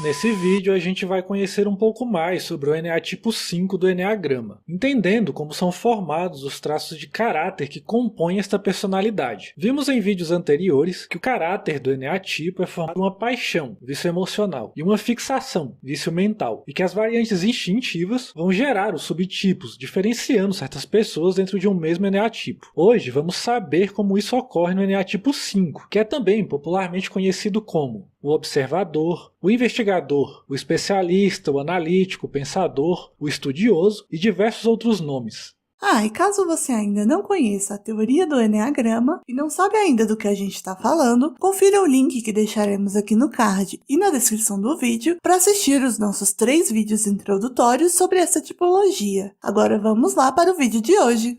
Nesse vídeo a gente vai conhecer um pouco mais sobre o ENA tipo 5 do Eneagrama, entendendo como são formados os traços de caráter que compõem esta personalidade. Vimos em vídeos anteriores que o caráter do ENA tipo é formado por uma paixão, vício emocional, e uma fixação, vício mental, e que as variantes instintivas vão gerar os subtipos, diferenciando certas pessoas dentro de um mesmo ENA tipo. Hoje vamos saber como isso ocorre no ENA tipo 5, que é também popularmente conhecido como o observador, o investigador, o especialista, o analítico, o pensador, o estudioso e diversos outros nomes. E caso você ainda não conheça a teoria do Eneagrama e não sabe ainda do que a gente está falando, confira o link que deixaremos aqui no card e na descrição do vídeo para assistir os nossos 3 vídeos introdutórios sobre essa tipologia. Agora vamos lá para o vídeo de hoje.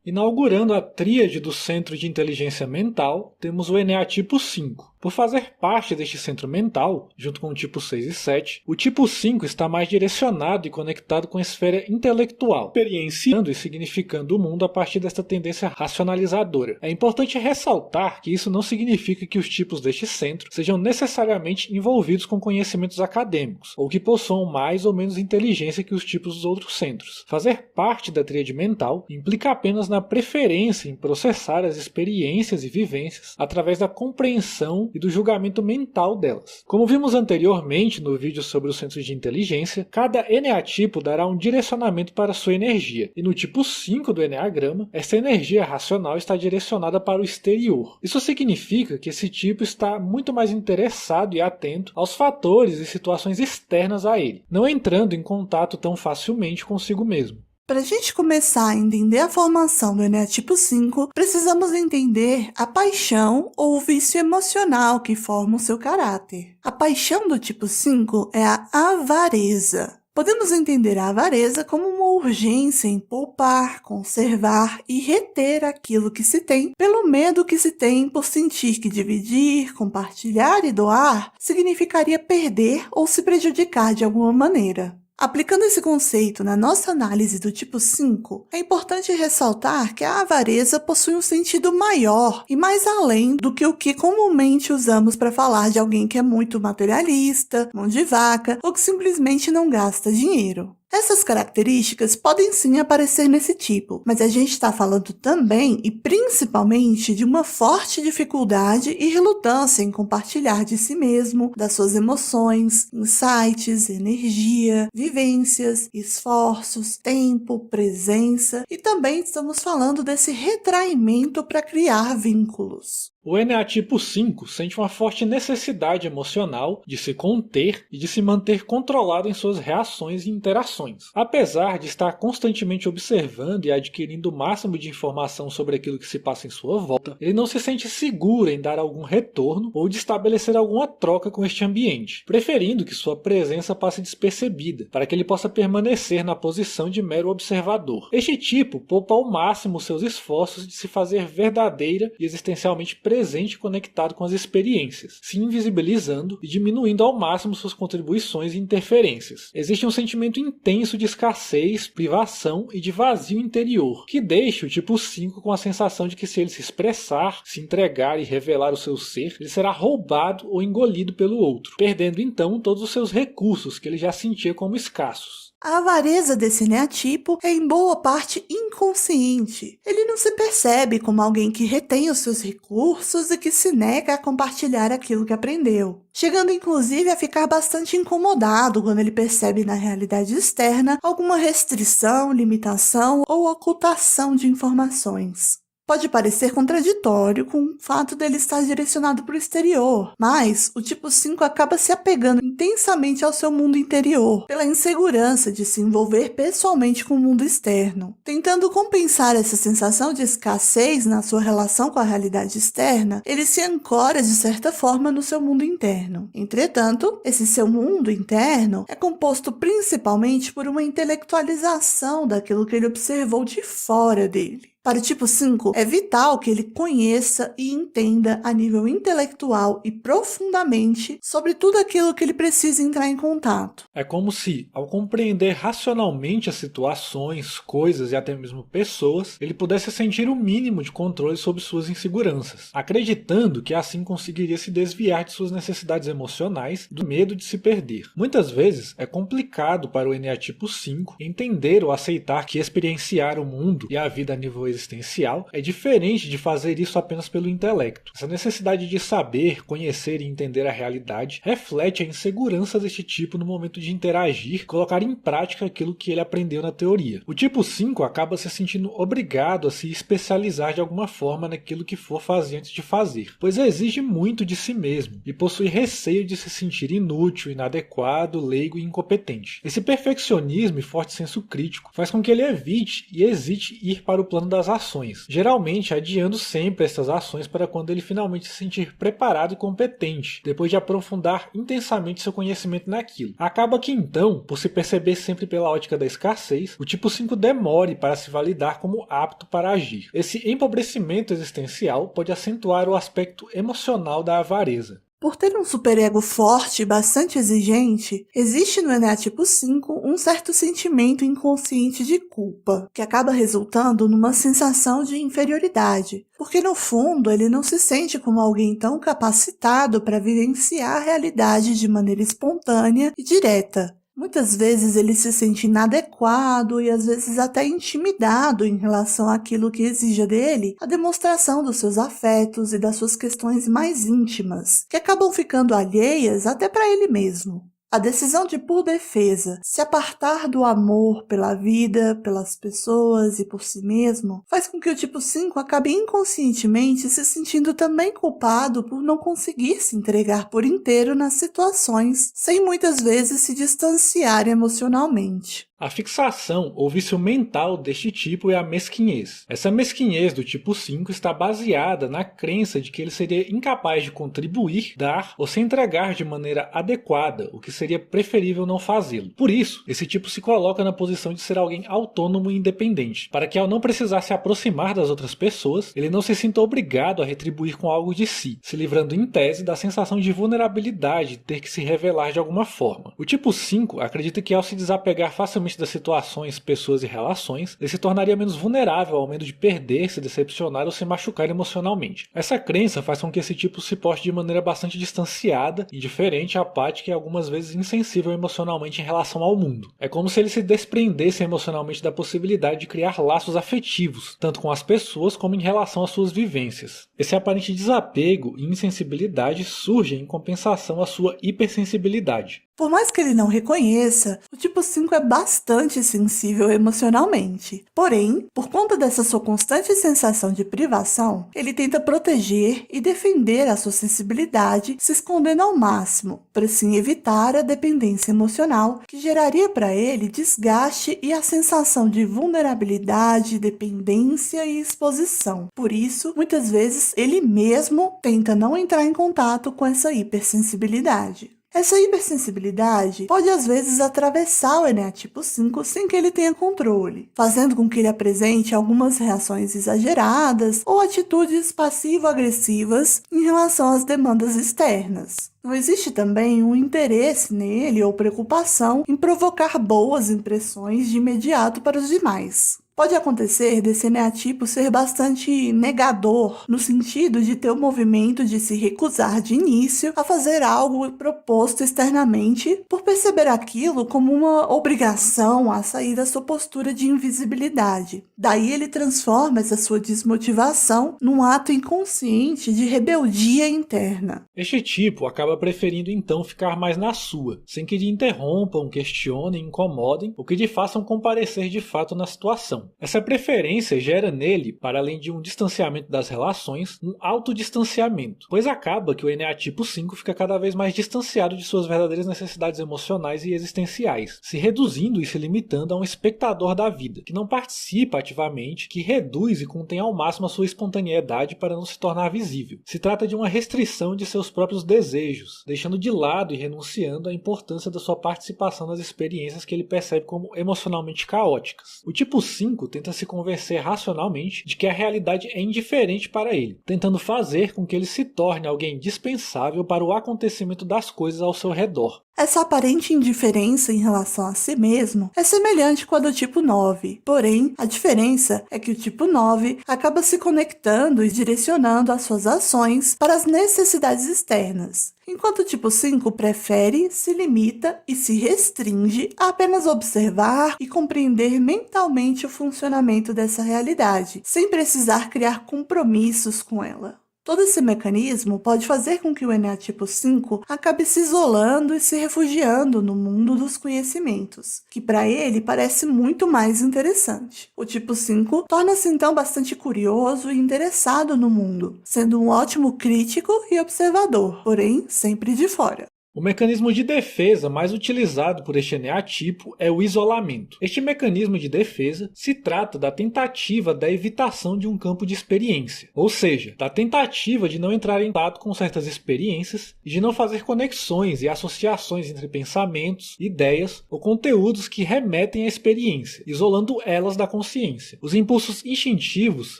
Inaugurando a tríade do Centro de Inteligência Mental, temos o ENA tipo 5. Por fazer parte deste centro mental, junto com o tipo 6 e 7, o tipo 5 está mais direcionado e conectado com a esfera intelectual, experienciando e significando o mundo a partir desta tendência racionalizadora. É importante ressaltar que isso não significa que os tipos deste centro sejam necessariamente envolvidos com conhecimentos acadêmicos, ou que possuam mais ou menos inteligência que os tipos dos outros centros. Fazer parte da tríade mental implica apenas na preferência em processar as experiências e vivências através da compreensão e do julgamento mental delas. Como vimos anteriormente no vídeo sobre os centros de inteligência, cada eneatipo dará um direcionamento para sua energia, e no tipo 5 do eneagrama, essa energia racional está direcionada para o exterior. Isso significa que esse tipo está muito mais interessado e atento aos fatores e situações externas a ele, não entrando em contato tão facilmente consigo mesmo. Para a gente começar a entender a formação do ENA tipo 5, precisamos entender a paixão ou o vício emocional que forma o seu caráter. A paixão do tipo 5 é a avareza. Podemos entender a avareza como uma urgência em poupar, conservar e reter aquilo que se tem, pelo medo que se tem por sentir que dividir, compartilhar e doar significaria perder ou se prejudicar de alguma maneira. Aplicando esse conceito na nossa análise do tipo 5, é importante ressaltar que a avareza possui um sentido maior e mais além do que o que comumente usamos para falar de alguém que é muito materialista, mão de vaca ou que simplesmente não gasta dinheiro. Essas características podem sim aparecer nesse tipo, mas a gente está falando também e principalmente de uma forte dificuldade e relutância em compartilhar de si mesmo, das suas emoções, insights, energia, vivências, esforços, tempo, presença, e também estamos falando desse retraimento para criar vínculos. O ENA tipo 5 sente uma forte necessidade emocional de se conter e de se manter controlado em suas reações e interações. Apesar de estar constantemente observando e adquirindo o máximo de informação sobre aquilo que se passa em sua volta, ele não se sente seguro em dar algum retorno ou de estabelecer alguma troca com este ambiente, preferindo que sua presença passe despercebida, para que ele possa permanecer na posição de mero observador. Este tipo poupa ao máximo seus esforços de se fazer verdadeira e existencialmente presente e conectado com as experiências, se invisibilizando e diminuindo ao máximo suas contribuições e interferências. Existe um sentimento intenso de escassez, privação e de vazio interior, que deixa o tipo 5 com a sensação de que se ele se expressar, se entregar e revelar o seu ser, ele será roubado ou engolido pelo outro, perdendo então todos os seus recursos que ele já sentia como escassos. A avareza desse eneatipo é em boa parte inconsciente. Ele não se percebe como alguém que retém os seus recursos e que se nega a compartilhar aquilo que aprendeu, chegando inclusive a ficar bastante incomodado quando ele percebe na realidade externa alguma restrição, limitação ou ocultação de informações. Pode parecer contraditório com o fato dele estar direcionado para o exterior, mas o tipo 5 acaba se apegando intensamente ao seu mundo interior, pela insegurança de se envolver pessoalmente com o mundo externo. Tentando compensar essa sensação de escassez na sua relação com a realidade externa, ele se ancora de certa forma no seu mundo interno. Entretanto, esse seu mundo interno é composto principalmente por uma intelectualização daquilo que ele observou de fora dele. Para o tipo 5, é vital que ele conheça e entenda a nível intelectual e profundamente sobre tudo aquilo que ele precisa entrar em contato. É como se, ao compreender racionalmente as situações, coisas e até mesmo pessoas, ele pudesse sentir o mínimo de controle sobre suas inseguranças, acreditando que assim conseguiria se desviar de suas necessidades emocionais do medo de se perder. Muitas vezes é complicado para o ENEA tipo 5 entender ou aceitar que experienciar o mundo e a vida a nível existencial é diferente de fazer isso apenas pelo intelecto. Essa necessidade de saber, conhecer e entender a realidade reflete a insegurança deste tipo no momento de interagir e colocar em prática aquilo que ele aprendeu na teoria. O tipo 5 acaba se sentindo obrigado a se especializar de alguma forma naquilo que for fazer antes de fazer, pois exige muito de si mesmo e possui receio de se sentir inútil, inadequado, leigo e incompetente. Esse perfeccionismo e forte senso crítico faz com que ele evite e hesite ir para o plano das ações, geralmente adiando sempre essas ações para quando ele finalmente se sentir preparado e competente, depois de aprofundar intensamente seu conhecimento naquilo. Acaba que então, por se perceber sempre pela ótica da escassez, o tipo 5 demore para se validar como apto para agir. Esse empobrecimento existencial pode acentuar o aspecto emocional da avareza. Por ter um superego forte e bastante exigente, existe no ENEA tipo 5 um certo sentimento inconsciente de culpa, que acaba resultando numa sensação de inferioridade, porque no fundo ele não se sente como alguém tão capacitado para vivenciar a realidade de maneira espontânea e direta. Muitas vezes ele se sente inadequado e às vezes até intimidado em relação àquilo que exija dele a demonstração dos seus afetos e das suas questões mais íntimas, que acabam ficando alheias até para ele mesmo. A decisão de, por defesa, se apartar do amor pela vida, pelas pessoas e por si mesmo, faz com que o tipo 5 acabe inconscientemente se sentindo também culpado por não conseguir se entregar por inteiro nas situações, sem muitas vezes se distanciar emocionalmente. A fixação ou vício mental deste tipo é a mesquinhez. Essa mesquinhez do tipo 5 está baseada na crença de que ele seria incapaz de contribuir, dar ou se entregar de maneira adequada, o que seria preferível não fazê-lo. Por isso, esse tipo se coloca na posição de ser alguém autônomo e independente, para que ao não precisar se aproximar das outras pessoas, ele não se sinta obrigado a retribuir com algo de si, se livrando em tese da sensação de vulnerabilidade de ter que se revelar de alguma forma. O tipo 5 acredita que ao se desapegar facilmente das situações, pessoas e relações, ele se tornaria menos vulnerável ao medo de perder, se decepcionar ou se machucar emocionalmente. Essa crença faz com que esse tipo se porte de maneira bastante distanciada, indiferente, apática e algumas vezes insensível emocionalmente em relação ao mundo. É como se ele se desprendesse emocionalmente da possibilidade de criar laços afetivos, tanto com as pessoas como em relação às suas vivências. Esse aparente desapego e insensibilidade surgem em compensação à sua hipersensibilidade. Por mais que ele não reconheça, o tipo 5 é bastante sensível emocionalmente. Porém, por conta dessa sua constante sensação de privação, ele tenta proteger e defender a sua sensibilidade, se escondendo ao máximo, para assim evitar a dependência emocional que geraria para ele desgaste e a sensação de vulnerabilidade, dependência e exposição. Por isso, muitas vezes, ele mesmo tenta não entrar em contato com essa hipersensibilidade. Essa hipersensibilidade pode às vezes atravessar o ENEA tipo 5 sem que ele tenha controle, fazendo com que ele apresente algumas reações exageradas ou atitudes passivo-agressivas em relação às demandas externas. Não existe também um interesse nele ou preocupação em provocar boas impressões de imediato para os demais. Pode acontecer desse eneatipo ser bastante negador, no sentido de ter o movimento de se recusar de início a fazer algo proposto externamente, por perceber aquilo como uma obrigação a sair da sua postura de invisibilidade. Daí ele transforma essa sua desmotivação num ato inconsciente de rebeldia interna. Este tipo acaba preferindo então ficar mais na sua, sem que lhe interrompam, questionem, incomodem ou que lhe façam comparecer de fato na situação. Essa preferência gera nele, para além de um distanciamento das relações, um autodistanciamento, pois acaba que o ENEA tipo 5 fica cada vez mais distanciado de suas verdadeiras necessidades emocionais e existenciais, se reduzindo e se limitando a um espectador da vida, que não participa ativamente, que reduz e contém ao máximo a sua espontaneidade para não se tornar visível. Se trata de uma restrição de seus próprios desejos, deixando de lado e renunciando à importância da sua participação nas experiências que ele percebe como emocionalmente caóticas. O tipo 5 5 tenta se convencer racionalmente de que a realidade é indiferente para ele, tentando fazer com que ele se torne alguém indispensável para o acontecimento das coisas ao seu redor. Essa aparente indiferença em relação a si mesmo é semelhante com a do tipo 9, porém, a diferença é que o tipo 9 acaba se conectando e direcionando as suas ações para as necessidades externas, enquanto o tipo 5 prefere, se limita e se restringe a apenas observar e compreender mentalmente o funcionamento dessa realidade, sem precisar criar compromissos com ela. Todo esse mecanismo pode fazer com que o ENEA tipo 5 acabe se isolando e se refugiando no mundo dos conhecimentos, que para ele parece muito mais interessante. O tipo 5 torna-se então bastante curioso e interessado no mundo, sendo um ótimo crítico e observador, porém sempre de fora. O mecanismo de defesa mais utilizado por este ENEA-tipo é o isolamento. Este mecanismo de defesa se trata da tentativa da evitação de um campo de experiência, ou seja, da tentativa de não entrar em contato com certas experiências e de não fazer conexões e associações entre pensamentos, ideias ou conteúdos que remetem à experiência, isolando elas da consciência. Os impulsos instintivos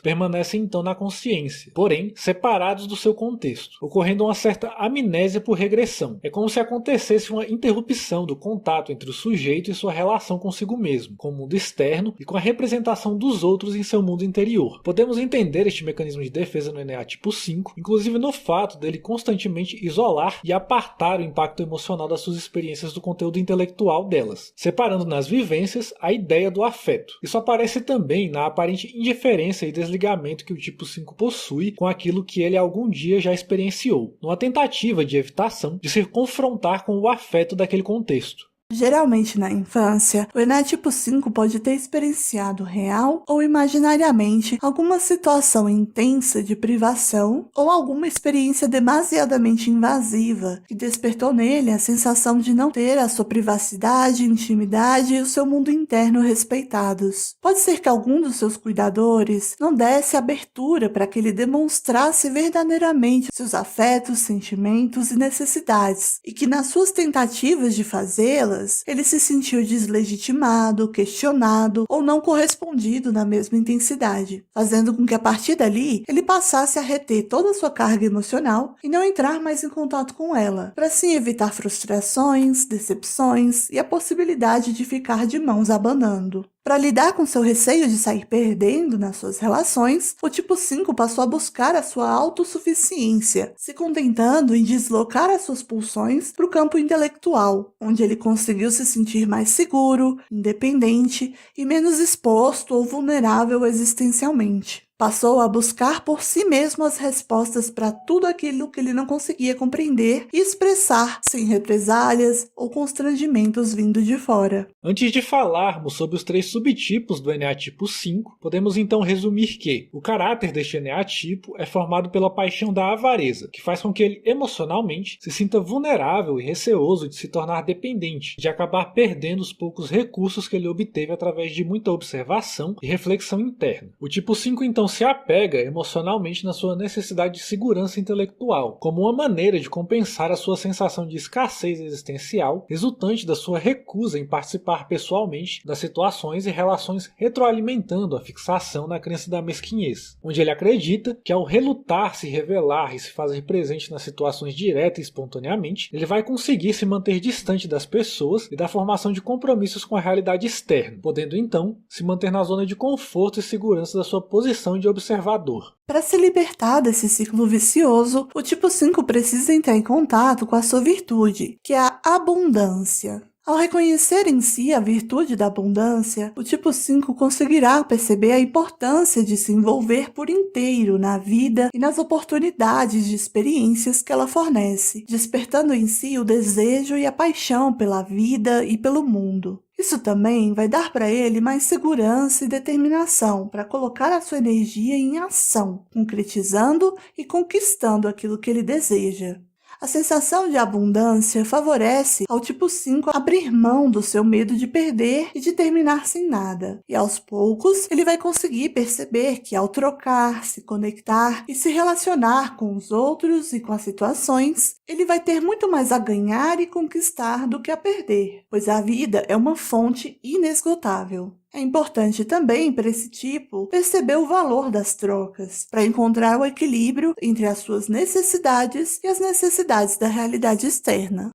permanecem então na consciência, porém separados do seu contexto, ocorrendo uma certa amnésia por regressão. É como se acontecesse uma interrupção do contato entre o sujeito e sua relação consigo mesmo, com o mundo externo e com a representação dos outros em seu mundo interior. Podemos entender este mecanismo de defesa no ENEA tipo 5, inclusive no fato dele constantemente isolar e apartar o impacto emocional das suas experiências do conteúdo intelectual delas, separando nas vivências a ideia do afeto. Isso aparece também na aparente indiferença e desligamento que o tipo 5 possui com aquilo que ele algum dia já experienciou, numa tentativa de evitação de se confrontar com o afeto daquele contexto. Geralmente na infância, o ENEA tipo 5 pode ter experienciado real ou imaginariamente alguma situação intensa de privação ou alguma experiência demasiadamente invasiva que despertou nele a sensação de não ter a sua privacidade, intimidade e o seu mundo interno respeitados. Pode ser que algum dos seus cuidadores não desse abertura para que ele demonstrasse verdadeiramente seus afetos, sentimentos e necessidades, e que nas suas tentativas de fazê-las, ele se sentiu deslegitimado, questionado ou não correspondido na mesma intensidade, fazendo com que a partir dali ele passasse a reter toda a sua carga emocional e não entrar mais em contato com ela, para assim evitar frustrações, decepções e a possibilidade de ficar de mãos abanando. Para lidar com seu receio de sair perdendo nas suas relações, o tipo 5 passou a buscar a sua autossuficiência, se contentando em deslocar as suas pulsões para o campo intelectual, onde ele conseguiu se sentir mais seguro, independente e menos exposto ou vulnerável existencialmente. Passou a buscar por si mesmo as respostas para tudo aquilo que ele não conseguia compreender e expressar sem represálias ou constrangimentos vindo de fora. Antes de falarmos sobre os 3 subtipos do ENEA tipo 5, podemos então resumir que o caráter deste ENEA tipo é formado pela paixão da avareza, que faz com que ele emocionalmente se sinta vulnerável e receoso de se tornar dependente, de acabar perdendo os poucos recursos que ele obteve através de muita observação e reflexão interna. O tipo 5 então se apega emocionalmente na sua necessidade de segurança intelectual, como uma maneira de compensar a sua sensação de escassez existencial resultante da sua recusa em participar pessoalmente das situações e relações, retroalimentando a fixação na crença da mesquinhez, onde ele acredita que ao relutar, se revelar e se fazer presente nas situações direta e espontaneamente, ele vai conseguir se manter distante das pessoas e da formação de compromissos com a realidade externa, podendo então se manter na zona de conforto e segurança da sua posição de observador. Para se libertar desse ciclo vicioso, o tipo 5 precisa entrar em contato com a sua virtude, que é a abundância. Ao reconhecer em si a virtude da abundância, o tipo 5 conseguirá perceber a importância de se envolver por inteiro na vida e nas oportunidades de experiências que ela fornece, despertando em si o desejo e a paixão pela vida e pelo mundo. Isso também vai dar para ele mais segurança e determinação para colocar a sua energia em ação, concretizando e conquistando aquilo que ele deseja. A sensação de abundância favorece ao tipo 5 abrir mão do seu medo de perder e de terminar sem nada. E aos poucos, ele vai conseguir perceber que ao trocar, se conectar e se relacionar com os outros e com as situações, ele vai ter muito mais a ganhar e conquistar do que a perder, pois a vida é uma fonte inesgotável. É importante também para esse tipo perceber o valor das trocas, para encontrar o equilíbrio entre as suas necessidades e as necessidades da realidade externa.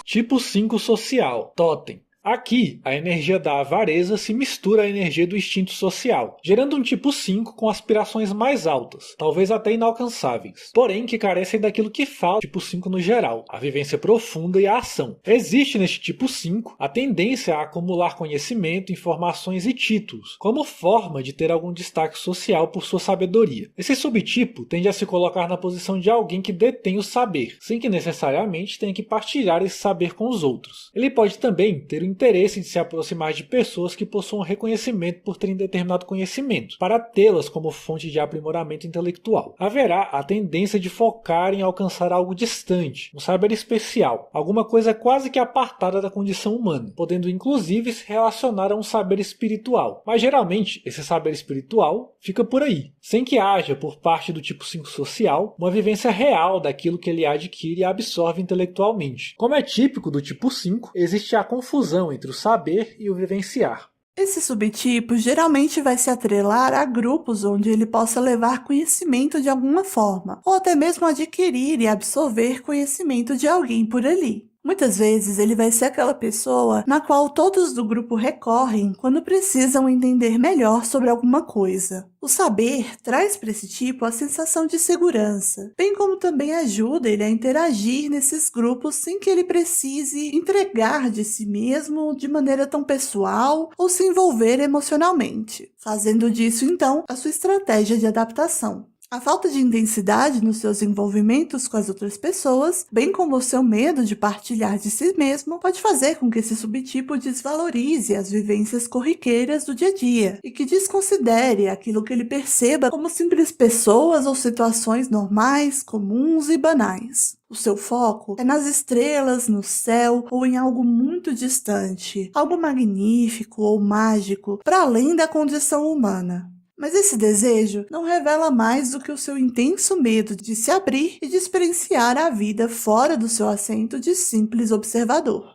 Tipo 5 social, totem. Aqui, a energia da avareza se mistura à energia do instinto social, gerando um tipo 5 com aspirações mais altas, talvez até inalcançáveis, porém que carecem daquilo que falta tipo 5 no geral, a vivência profunda e a ação. Existe neste tipo 5 a tendência a acumular conhecimento, informações e títulos, como forma de ter algum destaque social por sua sabedoria. Esse subtipo tende a se colocar na posição de alguém que detém o saber, sem que necessariamente tenha que partilhar esse saber com os outros. Ele pode também ter o interesse em se aproximar de pessoas que possuam reconhecimento por terem determinado conhecimento, para tê-las como fonte de aprimoramento intelectual. Haverá a tendência de focar em alcançar algo distante, um saber especial, alguma coisa quase que apartada da condição humana, podendo inclusive se relacionar a um saber espiritual. Mas geralmente, esse saber espiritual fica por aí, sem que haja, por parte do tipo 5 social, uma vivência real daquilo que ele adquire e absorve intelectualmente. Como é típico do tipo 5, existe a confusão entre o saber e o vivenciar. Esse subtipo geralmente vai se atrelar a grupos onde ele possa levar conhecimento de alguma forma, ou até mesmo adquirir e absorver conhecimento de alguém por ali. Muitas vezes ele vai ser aquela pessoa na qual todos do grupo recorrem quando precisam entender melhor sobre alguma coisa. O saber traz para esse tipo a sensação de segurança, bem como também ajuda ele a interagir nesses grupos sem que ele precise entregar de si mesmo de maneira tão pessoal ou se envolver emocionalmente, fazendo disso então a sua estratégia de adaptação. A falta de intensidade nos seus envolvimentos com as outras pessoas, bem como o seu medo de partilhar de si mesmo, pode fazer com que esse subtipo desvalorize as vivências corriqueiras do dia a dia e que desconsidere aquilo que ele perceba como simples pessoas ou situações normais, comuns e banais. O seu foco é nas estrelas, no céu ou em algo muito distante, algo magnífico ou mágico, para além da condição humana. Mas esse desejo não revela mais do que o seu intenso medo de se abrir e de experienciar a vida fora do seu assento de simples observador.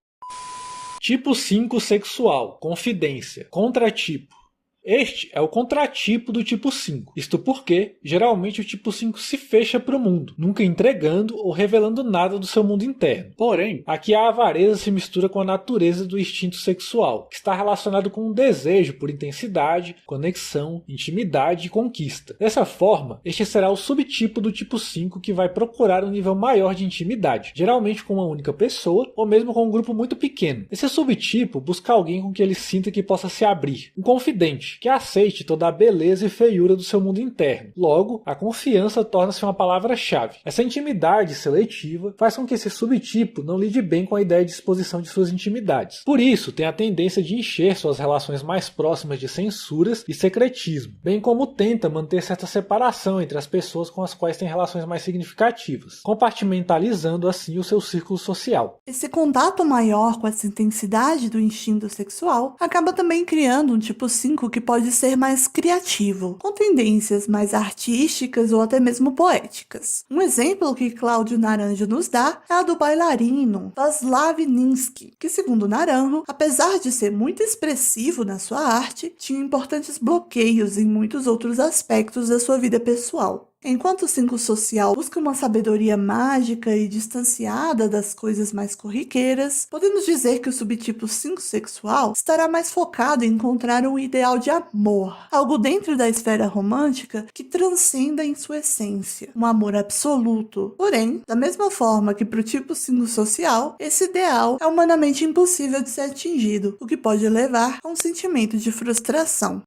Tipo 5 sexual, confidência, contratipo. Este é o contratipo do tipo 5, isto porque, geralmente o tipo 5 se fecha para o mundo, nunca entregando ou revelando nada do seu mundo interno. Porém, aqui a avareza se mistura com a natureza do instinto sexual, que está relacionado com um desejo por intensidade, conexão, intimidade e conquista. Dessa forma, este será o subtipo do tipo 5 que vai procurar um nível maior de intimidade, geralmente com uma única pessoa ou mesmo com um grupo muito pequeno. Esse subtipo busca alguém com que ele sinta que possa se abrir, um confidente, que aceite toda a beleza e feiura do seu mundo interno. Logo, a confiança torna-se uma palavra-chave. Essa intimidade seletiva faz com que esse subtipo não lide bem com a ideia de exposição de suas intimidades. Por isso, tem a tendência de encher suas relações mais próximas de censuras e secretismo, bem como tenta manter certa separação entre as pessoas com as quais tem relações mais significativas, compartimentalizando assim o seu círculo social. Esse contato maior com essa intensidade do instinto sexual acaba também criando um tipo 5 que pode ser mais criativo, com tendências mais artísticas ou até mesmo poéticas. Um exemplo que Cláudio Naranjo nos dá é a do bailarino Václav Ninsky, que segundo Naranjo, apesar de ser muito expressivo na sua arte, tinha importantes bloqueios em muitos outros aspectos da sua vida pessoal. Enquanto o 5 social busca uma sabedoria mágica e distanciada das coisas mais corriqueiras, podemos dizer que o subtipo 5 sexual estará mais focado em encontrar um ideal de amor, algo dentro da esfera romântica que transcenda em sua essência, um amor absoluto. Porém, da mesma forma que para o tipo 5 social, esse ideal é humanamente impossível de ser atingido, o que pode levar a um sentimento de frustração.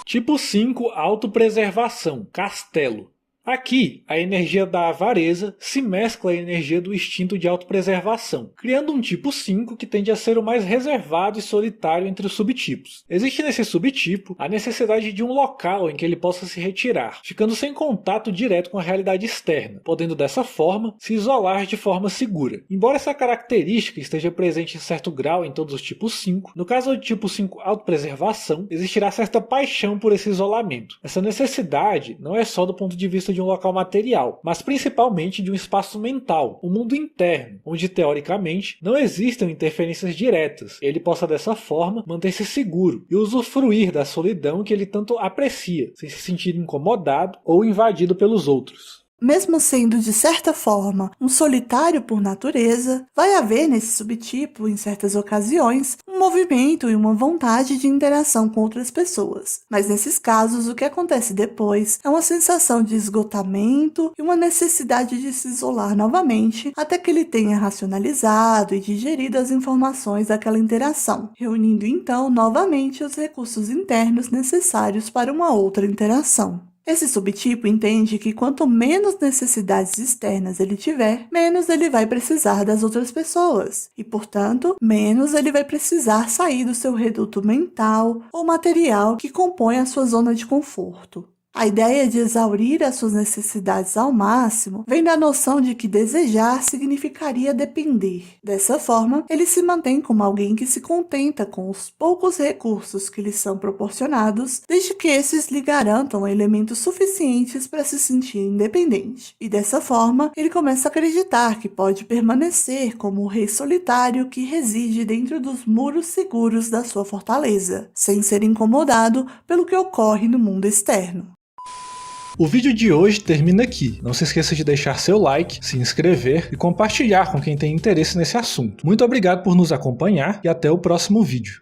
Tipo 5 autopreservação, castelo. Aqui, a energia da avareza se mescla à energia do instinto de autopreservação, criando um tipo 5 que tende a ser o mais reservado e solitário entre os subtipos. Existe nesse subtipo a necessidade de um local em que ele possa se retirar, ficando sem contato direto com a realidade externa, podendo dessa forma se isolar de forma segura. Embora essa característica esteja presente em certo grau em todos os tipos 5, no caso do tipo 5 autopreservação, existirá certa paixão por esse isolamento. Essa necessidade não é só do ponto de vista de um local material, mas principalmente de um espaço mental, um mundo interno, onde teoricamente não existem interferências diretas. Ele possa dessa forma manter-se seguro e usufruir da solidão que ele tanto aprecia, sem se sentir incomodado ou invadido pelos outros. Mesmo sendo, de certa forma, um solitário por natureza, vai haver nesse subtipo, em certas ocasiões, um movimento e uma vontade de interação com outras pessoas. Mas nesses casos, o que acontece depois é uma sensação de esgotamento e uma necessidade de se isolar novamente até que ele tenha racionalizado e digerido as informações daquela interação, reunindo então novamente os recursos internos necessários para uma outra interação. Esse subtipo entende que quanto menos necessidades externas ele tiver, menos ele vai precisar das outras pessoas e, portanto, menos ele vai precisar sair do seu reduto mental ou material que compõe a sua zona de conforto. A ideia de exaurir as suas necessidades ao máximo vem da noção de que desejar significaria depender. Dessa forma, ele se mantém como alguém que se contenta com os poucos recursos que lhe são proporcionados, desde que esses lhe garantam elementos suficientes para se sentir independente. E dessa forma, ele começa a acreditar que pode permanecer como o rei solitário que reside dentro dos muros seguros da sua fortaleza, sem ser incomodado pelo que ocorre no mundo externo. O vídeo de hoje termina aqui. Não se esqueça de deixar seu like, se inscrever e compartilhar com quem tem interesse nesse assunto. Muito obrigado por nos acompanhar e até o próximo vídeo.